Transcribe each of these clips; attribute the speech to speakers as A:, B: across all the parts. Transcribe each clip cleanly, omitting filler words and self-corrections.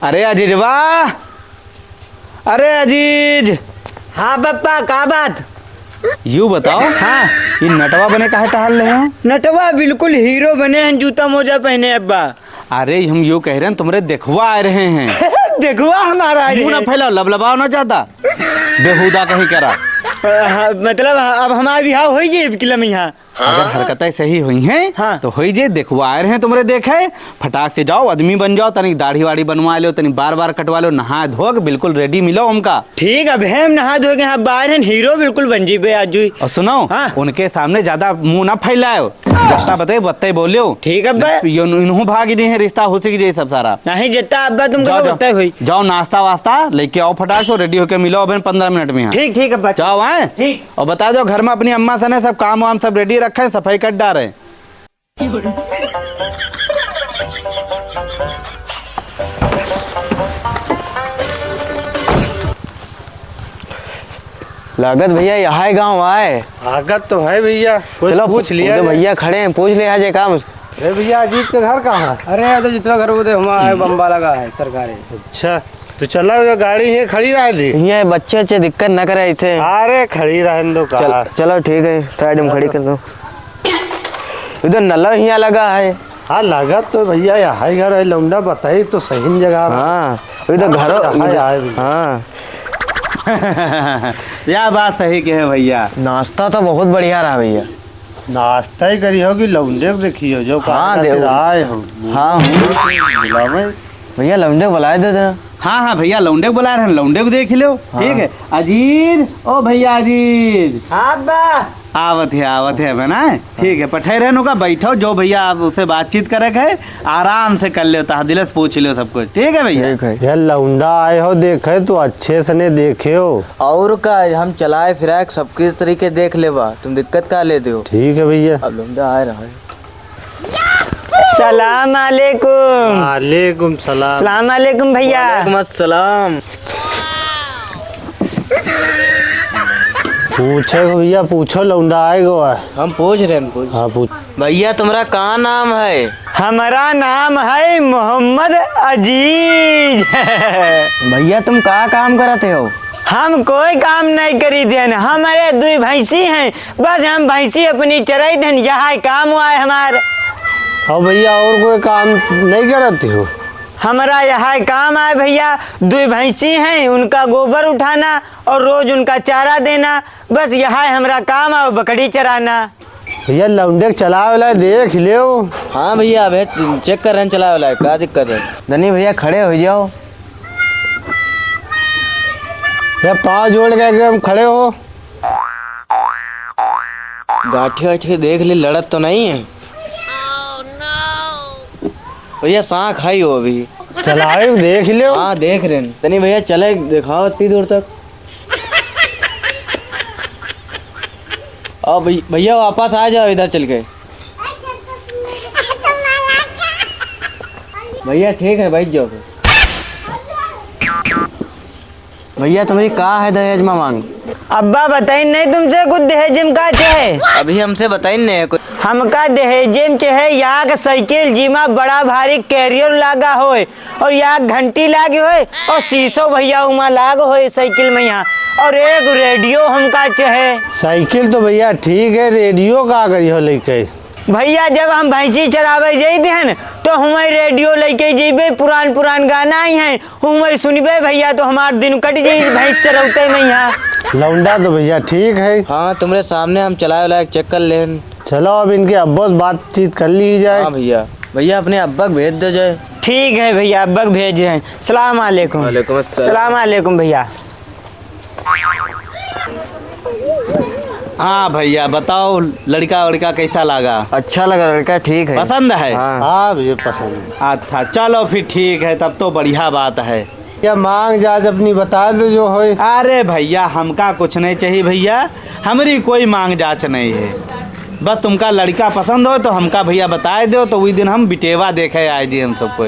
A: अरे अजीज वाह। अरे अजीज।
B: हाँ पप्पा का बात।
A: यू बताओ, हाँ ये नटवा बने काहे टहल रहे हो?
B: नटवा बिल्कुल हीरो बने हैं, जूता मोजा पहने अब्बा।
A: अरे हम यू कह रहे हैं तुमरे देखवा आ रहे हैं।
B: देखवा हमारा
A: मुंह ना फैलाओ, लबलबाओ ना ज्यादा, बेहुदा कहीं करा।
B: मतलब अब हमारा बिहार हो जाए किलम यहाँ।
A: अगर हरकतें सही हुई हैं
B: हाँ।
A: तो हो जे देखवा आ रहे हैं तुमरे देखे। फटाक से जाओ, आदमी बन जाओ, तनी दाढ़ी वाड़ी बनवा लो, तनी बार बार कटवा लो, नहा धो के बिल्कुल रेडी मिलो हमका।
B: ठीक अब हम नहा धो के यहाँ बाहर हैं, हीरो बिल्कुल बन जी बे आज।
A: और सुनो,
B: हाँ।
A: उनके सामने ज्यादा मुंह ना फैलाओ, जत्ता बते बत्ते बोलियो।
B: ठीक है अब्बा।
A: इन्हों भाग रहे हैं, रिश्ता हो सकी जाए सब सारा।
B: नहीं जत्ता अब्बा तुम
A: जाओ
B: बताए हुई।
A: जाओ नाश्ता वास्ता लेके आओ, फटाक से रेडी होके मिलो अब 15 मिनट में यहाँ।
B: ठीक ठीक अब्बा।
A: जाओ आए।
B: ठीक।
A: और बता दो घर में अपनी अम्मा से ने सब काम वाम सब रेडी रखा है, सफाई कर डाले।
C: लागत भैया यहाँ गांव आए।
D: आगत तो है भैया,
C: चलो
D: पूछ लिया
C: तो भैया खड़े हैं, पूछ लिया जे काम।
D: अरे भैया अजीत के घर कहाँ है?
E: अरे यार तो जितना घर उधर हमारा बम्बा लगा है सरकारी।
D: अच्छा तो चलो ये गाड़ी ये खड़ी रह दी।
C: ये बच्चे अच्छे दिक्कत न करे ऐसे।
D: अरे खड़ी रहने दो कार।
C: चलो ठीक है, साइड में खड़ी कर दो। इधर नल्ला यहाँ लगा है।
D: हाँ लागत तो भैया यहाँ घर है, लौंडा बताई तो सही जगह।
C: हाँ इधर घर। हाँ
A: यह बात सही के है भैया।
C: नाश्ता तो बहुत बढ़िया रहा भैया।
D: नाश्ता ही करी होगी, लौंडे को देखी हो जो
C: हाँ, देखो।
D: आए हो।
C: हाँ
D: बुलावे।
C: भैया लौंडे को बुलाए देते।
A: हाँ हाँ भैया लौंडे को बुला रहे हैं, लौंडे को देख लो। ठीक है अजीज, ओ भैया अजीज।
B: हाँ अब्बा।
A: आवत है बना। ठीक है पठे रहने का, बैठो जो भैया आप उससे बातचीत करे है आराम से कर लो, दिल से पूछ लो सब कुछ। ठीक है भैया।
C: ठीक है।
D: यार लौंडा आए हो देखे तो अच्छे से ने देखे हो।
C: और का हम चलाए फिराए सबके तरीके देख लेबा, तुम दिक्कत का ले दो।
D: ठीक है भैया।
C: अब लौंडा आए रहा है।
B: सलाम अलैकुम।
D: वालेकुम सलाम।
B: सलाम अलैकुम भैया।
C: वालेकुम अस्सलाम।
D: पूछे भैया, पूछो लौंडा आएगा।
C: हम पूछ रहे हैं, पूछ।
D: हाँ पूछ।
C: भैया तुम्हारा कहाँ नाम है?
B: हमारा नाम है मोहम्मद अजीज।
C: भैया तुम कहाँ काम करते हो?
B: हम कोई काम नहीं करी देन, हमारे 2 भैंसी हैं, बस हम भैंसी अपनी चराई देन, यहाँ काम हुआ है हमारा।
D: और भैया और कोई काम नहीं करते हो?
B: हमारा यहाँ काम है भैया, 2 भैंसी हैं, उनका गोबर उठाना और रोज उनका चारा देना, बस यहाँ हमारा काम है, बकरी चराना।
D: भैया लौंडे चला वाला देख लो।
C: हाँ भैया अब चेक कर रहे हैं, चला वाला है, क्या दिक्कत है? धनी भैया खड़े हो जाओ।
D: या पाँव जोड़ के एकदम खड़े हो।
C: गाठी वाठी देख ली, लड़त तो नहीं है? भैया सांख खाई हो अभी?
D: चलाए देख लो।
C: हाँ देख रहे हैं। तनी भैया चले दिखाओ इतनी दूर तक। और भैया वापस आ जाओ इधर चल के। भैया ठीक है बैठ जाओ। भैया तुम्हारी कहाँ है दहेज में मांग?
B: अब्बा बताई नहीं तुमसे कुछ दहेज का चाहे?
C: अभी हमसे बताई नहीं कुछ।
B: हमका दहेज चाहे या के साइकिल जिमा बड़ा भारी कैरियर लागा होए, और या घंटी लागे होए, और शीशो भैया उमा लाग होए साइकिल में यहाँ, और एक रेडियो हमका चाहे।
D: साइकिल तो भैया ठीक है, रेडियो का करी हो लेके?
B: भैया जब हम भैंसी चरावे जाते हैं तो हमें रेडियो लेके जेबे, पुरान गाना ही है हमें सुनबे भैया, तो हमार दिन कट जाए भैंस चरौते में यहाँ।
D: लौंडा तो भैया ठीक है।
C: हाँ तुम्हारे सामने हम चलाए वाला चेक कर ले।
D: चलो अब इनके अब्बा से बातचीत कर ली जाए।
C: हाँ भैया। भैया अपने अब्बा को भेज दो जाए।
B: ठीक है भैया, अब्बा को भेज रहे हैं। सलाम अलैकुम।
C: वालेकुम अस्सलाम।
B: सलाम अलैकुम भैया।
A: हाँ भैया बताओ लड़का कैसा लगा?
C: अच्छा लगा लड़का, ठीक है।
A: पसंद है?
D: हाँ भैया पसंद है।
A: अच्छा चलो फिर ठीक है, तब तो बढ़िया बात है।
D: क्या मांग जाज अपनी बता दो जो हो।
A: अरे भैया हमका कुछ नहीं चाहिए भैया, हमारी कोई मांग जांच नहीं है, बस तुमका लड़का पसंद हो तो हमका भैया बताए दो, तो वही दिन हम बिटेवा देखे आए जी हम सबको।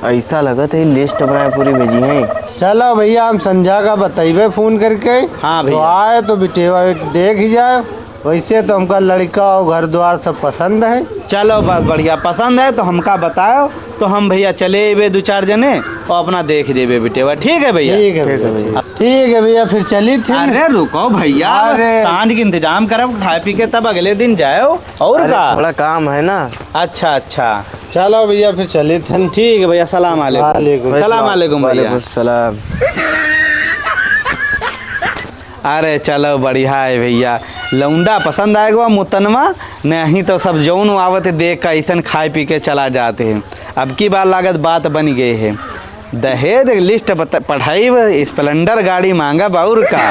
C: ऐसा लगा तो लिस्ट बनाए पूरी भेजी है।
D: चलो भैया हम संध्या का बताइबे फोन करके।
A: हाँ
D: तो
A: भैया।
D: आए तो बिटेवा देख ही जाए, वैसे तो हमका लड़का और घर द्वार सब पसंद है।
A: चलो बस बढ़िया, पसंद है तो हमका बताओ, तो हम भैया चले वे 2-4 जने और अपना देख देवे बेटेवा। ठीक है भैया?
D: ठीक है भैया, ठीक है भैया, फिर चली थी।
A: अरे रुको भैया,
D: अरे।
A: सांझ के इंतजाम करब, खाए पी के तब अगले दिन जाओ। और
C: अरे
A: का?
C: थोड़ा काम है ना।
A: अच्छा अच्छा,
D: चलो भैया फिर चली थी।
A: ठीक है भैया, सलाम
D: वालेकुम
A: अलैकुम। सलाम अलैकुम भैया।
C: वालेकुम सलाम।
A: अरे चलो बढ़िया है भैया, लौंडा पसंद आएगा मुतनवा, नहीं तो सब जौन आवत देख का ऐसा खाए पी के चला जाते हैं। अब की बार लागत बात बन गई है, दहेज लिस्ट पढ़ाई, स्प्लेंडर गाड़ी मांगा बाउर का,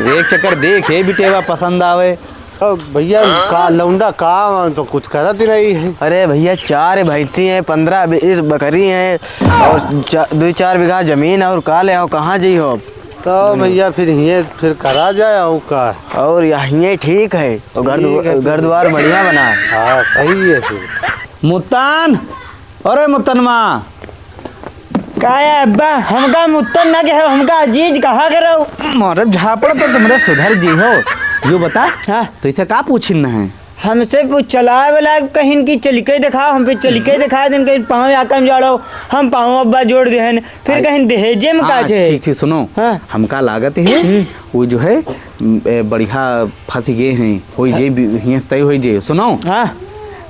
A: एक चक्कर देखे बिटेवा पसंद आवे।
D: भैया का लौंडा का तो कुछ करत ही नहीं है।
C: अरे भैया 4 भैंसी हैं, 15-20 बकरी हैं और 2-4 बीघा जमीन है, और का ले आओ, कहाँ जी हो?
D: तो भैया फिर ये फिर करा जाए और का।
C: और यहाँ ठीक है, और घर द्वार बढ़िया बना है।
D: हाँ सही है फिर।
A: मुत्तान, अरे मुत्तनवा,
B: का है अब्बा? हमका मुत्तन ना के हमका अजीज कहा करो।
A: मोरे झापड़ तो तुमरे सुधर जी हो। यो बता,
B: हाँ।
A: तो इसे का पूछिन है?
B: हमसे चलाए वाला कहीं की चलिके दिखाओ, हम पे चलिके दिखा देन, कहीं पाँव आकम जाड़ो, हम पाँव अब्बा जोड़ देहन, फिर कहीं दहेजे में का
A: हाँ,
B: छे।
A: ठीक ठीक सुनो,
B: हाँ।
A: हमका लागत है वो जो है बढ़िया फंस गए हैं, हो जे हियां तय हो जे। सुनो,
B: हाँ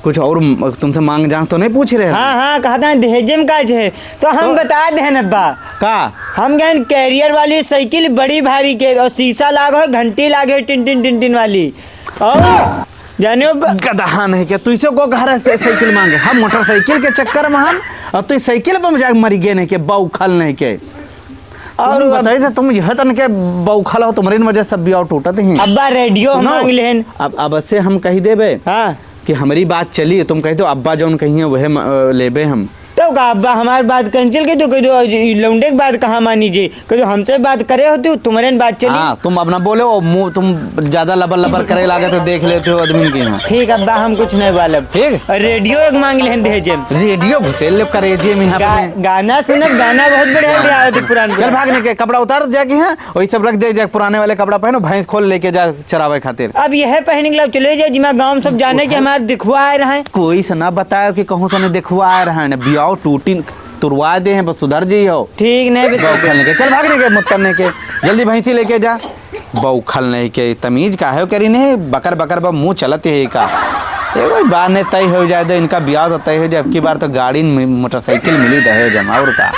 A: कुछ और तुमसे मांग जांग तो नहीं पूछ रहे हैं?
B: हाँ हाँ, कहता है दहेजे में का छे, तो हम बता देहन अब्बा।
A: का?
B: हम गए कैरियर वाली साइकिल बड़ी भारी के, और शीशा लागो, घंटी लागे टिन टिन टिन टिन वाली, और जाने
A: गधा नहीं क्या तू इसे को कह रहा है साइकिल मांगे? हम मोटरसाइकिल के चक्कर में हम, और तू साइकिल पर मजाक मरी गए नहीं के बौखल नहीं के। और बताइए तो तुम यह तन के बौखल हो, तुम्हारी वजह सब भी और टूटत हैं।
B: अब्बा रेडियो
A: सुनो,
B: मांग लेहन।
A: अब से हम कही देबे
B: हाँ,
A: कि हमारी बात चली, तुम कह दो अब्बा जौन कहिए वह लेबे हम।
B: तो का अब्बा हमारी बात कैंसिल कर दो, कह दो लौंडे की बात कहाँ मानी जी, कह दो हमसे बात करे होती, तुम्हारे बात चली।
A: हाँ, तुम अपना बोले और मुंह तुम ज्यादा लबर लबर करे लागे तो देख लेते हो आदमी के यहाँ।
B: ठीक अब्बा, हम कुछ नहीं बालब।
A: ठीक।
B: रेडियो एक मांग लेहन दहेजे में।
A: रेडियो घुसेल करे जे में यहाँ पे।
B: गाना सुनब, गाना बहुत बढ़िया बढ़िया होते पुराने।
A: चल भागने के कपड़ा उतार जाके हैं, वही सब रख दे, जाके पुराने वाले कपड़ा पहनो, भैंस खोल लेके जा चरावे खातिर।
B: अब यह पहने के लिए चले जाए जिमा गाँव सब जाने के हमारे दिखवा आए रहे।
A: कोई से ना बतायो कि कहूँ से दिखवा आ रहा है, बियाह टूटी तुरवा दे हैं, बस सुधर जी हो।
B: ठीक नहीं
A: बौखलने के, चल भागने के, मुत्तरने के, जल्दी भैंसी लेके जा। बौखलने के तमीज का है करी नहीं, बकर बकर बा मुंह चलत है का। कोई बार नहीं तय हो जाए तो इनका ब्याह तो तय हो जाए। अब की बार तो गाड़ी मोटरसाइकिल मिली दहेज और का।